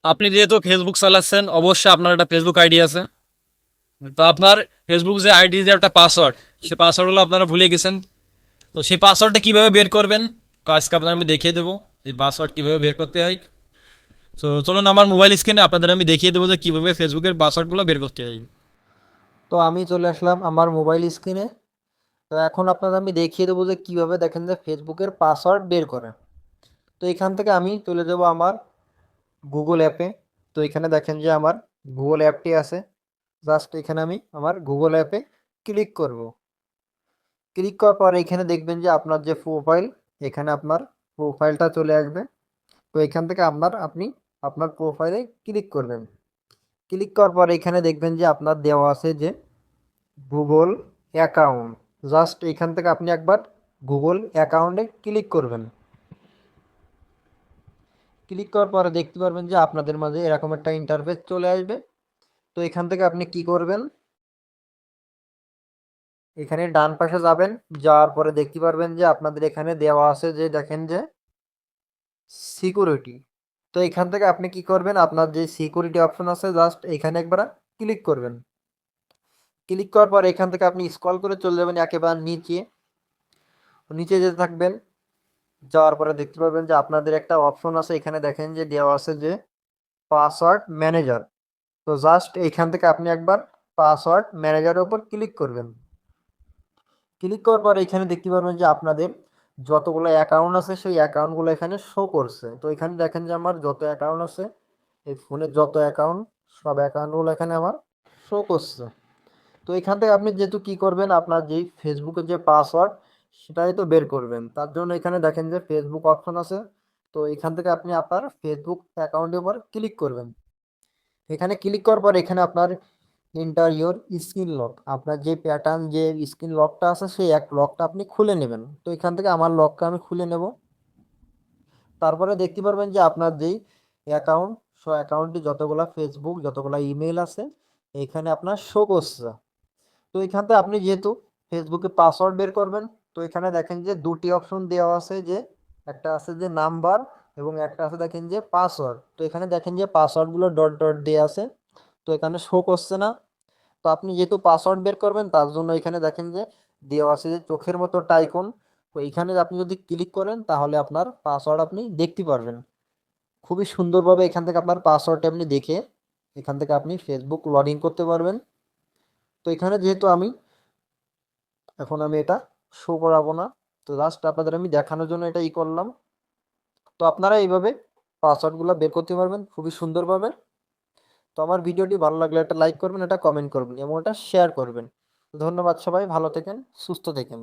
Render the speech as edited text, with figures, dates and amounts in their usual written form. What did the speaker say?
আপনি যেহেতু ফেসবুক চালাচ্ছেন, অবশ্যই আপনার একটা ফেসবুক আইডি আছে। তো আপনার ফেসবুক যে আইডি যে একটা পাসওয়ার্ড, সেই পাসওয়ার্ডগুলো আপনারা ভুলে গেছেন। তো সেই পাসওয়ার্ডটা কিভাবে বের করবেন, তো আজকে আপনার আমি দেখিয়ে দেবো এই পাসওয়ার্ড কিভাবে বের করতে হয়। তো চলুন আমার মোবাইল স্ক্রিনে আপনাদের আমি দেখিয়ে দেবো যে কীভাবে ফেসবুকের পাসওয়ার্ডগুলো বের করতে হয়। তো আমি চলে আসলাম আমার মোবাইল স্ক্রিনে। তো এখন আপনাদের আমি দেখিয়ে দেবো যে কীভাবে দেখেন যে ফেসবুকের পাসওয়ার্ড বের করে। তো এখান থেকে আমি চলে যাব আমার গুগল অ্যাপে। তো এখানে দেখেন যে আমার গুগল অ্যাপটি আছে। জাস্ট এখানে আমি আমার গুগল অ্যাপে ক্লিক করব। ক্লিক করার পর এখানে দেখবেন যে আপনার যে প্রোফাইল, এখানে আপনার প্রোফাইলটা চলে আসবে। তো এখান থেকে আপনি আপনার প্রোফাইলে ক্লিক করবেন। ক্লিক করার পর এখানে দেখবেন যে আপনার দেওয়া আছে যে গুগল অ্যাকাউন্ট। জাস্ট এখান থেকে আপনি একবার গুগল অ্যাকাউন্টে ক্লিক করবেন। ক্লিক করার পরে দেখতে পারবেন যে আপনাদের মাঝে এরকম একটা ইন্টারফেস চলে আসবে। তো এখান থেকে আপনি কি করবেন, এখানে ডান পাশে যাবেন। যাওয়ার পরে দেখতে পারবেন যে আপনাদের এখানে দেওয়া আছে যে দেখেন যে সিকিউরিটি। তো এখান থেকে আপনি কি করবেন, আপনার যে সিকিউরিটি অপশন আছে জাস্ট এখানে একবার ক্লিক করবেন। ক্লিক করার পর এখান থেকে আপনি স্ক্রল করে চলে যাবেন একেবারে নিচে। নিচে যেতে থাকবেন। যাওয়ার পরে দেখতে পাবেন যে আপনাদের একটা অপশন আছে, এখানে দেখেন যে দেওয়া আছে যে পাসওয়ার্ড ম্যানেজার। তো জাস্ট এইখান থেকে আপনি একবার পাসওয়ার্ড ম্যানেজারের উপর ক্লিক করবেন। ক্লিক করার পর এখানে দেখতে পারবেন যে আপনাদের যতগুলো অ্যাকাউন্ট আছে সেই অ্যাকাউন্টগুলো এখানে শো করছে। তো এখানে দেখেন যে আমার যত অ্যাকাউন্ট আছে, এই ফোনের যত অ্যাকাউন্ট, সব অ্যাকাউন্টগুলো এখানে আমার শো করছে। তো এখান থেকে আপনি যেহেতু কি করবেন, আপনার যেই ফেসবুকের যে পাসওয়ার্ড সেটাই তো বের করবেন। তার জন্য এখানে দেখেন যে ফেসবুক অপশন আছে। তো এখান থেকে আপনি আপনার ফেসবুক অ্যাকাউন্টের উপর ক্লিক করবেন। এখানে ক্লিক করার পর এখানে আপনার এন্টার ইওর স্ক্রিন লক, আপনার যে প্যাটার্ন যে স্ক্রিন লকটা আছে সেই এক লকটা আপনি খুলে নেবেন। তো এখান থেকে আমার লকটা আমি খুলে নেব। তারপরে দেখতে পারবেন যে আপনার যেই অ্যাকাউন্ট, সো অ্যাকাউন্টে যতগুলা ফেসবুক যতগুলা ইমেল আছে এখানে আপনার শো করছে। তো এখান থেকে আপনি যেহেতু ফেসবুকে পাসওয়ার্ড বের করবেন, তো এখানে দেখেন যে দুটি অপশন দেওয়া আছে, যে একটা আছে যে নাম্বার এবং একটা আছে দেখেন যে পাসওয়ার্ড। তো এখানে দেখেন যে পাসওয়ার্ডগুলো ডট ডট দেওয়া আছে, তো এখানে শো করছে না। তো আপনি যেহেতু পাসওয়ার্ড বের করবেন তার জন্য এখানে দেখেন যে দেওয়া আছে যে চোখের মতো টাইকন। তো এখানে আপনি যদি ক্লিক করেন তাহলে আপনার পাসওয়ার্ড আপনি দেখতে পারবেন খুবই সুন্দরভাবে। এখান থেকে আপনার পাসওয়ার্ডটা আপনি দেখে এখান থেকে আপনি ফেসবুক লগ ইন করতে পারবেন। তো এখানে যেহেতু এখন আমি এটা শো করাবো না, তো জাস্ট আপনাদের আমি দেখানোর জন্য এটা করলাম। তো আপনারা এইভাবে পাসওয়ার্ডগুলো বের করতে পারবেন খুবই সুন্দরভাবে। তো আমার ভিডিওটি ভালো লাগলে একটা লাইক করবেন, এটা কমেন্ট করবেন এবং এটা শেয়ার করবেন। ধন্যবাদ, সবাই ভালো থাকেন, সুস্থ থাকেন।